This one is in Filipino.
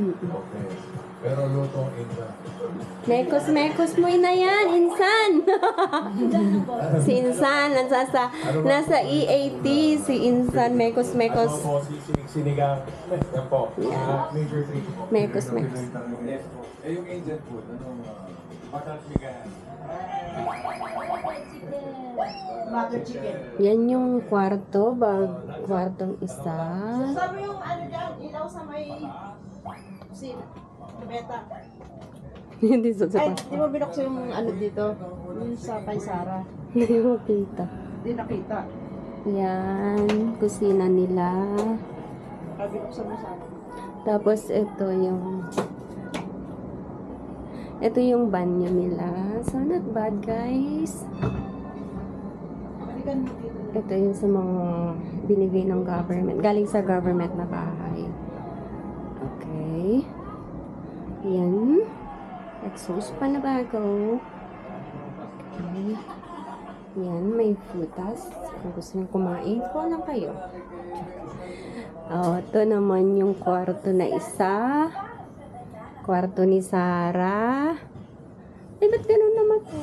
Okay. Pero lutong insa. Mekos mo na yan, Insan. Si Insan, nasa EAT, si Insan, mekos. Ano po, sinigang. Yan po. Major 3 po. Mekos. Yes po. Yung agent food, anong butter chicken? Butter chicken. Yan yung kwartong isa. Sabi yung ano dyan, ilaw sa may... Beta. Hindi sa Ay, pa. di mo binuksan yung ano dito? Yung sa kay Sarah. Hindi mo kita. Di nakita. Yan, kusina nila. Sabi binuksan mo sana. Tapos ito yung banyo nila. So not bad, guys. Balikan mo dito. Ito yung sa mga binigay ng government. Galing sa government na bahay. Okay. Yan. Exhaust pa na bago. Okay. Yan, may frutas. Kung gusto nyo kumain, kuha lang kayo. Ito naman yung kwarto na isa. Kwarto ni Sarah. Ba't ganun naman to?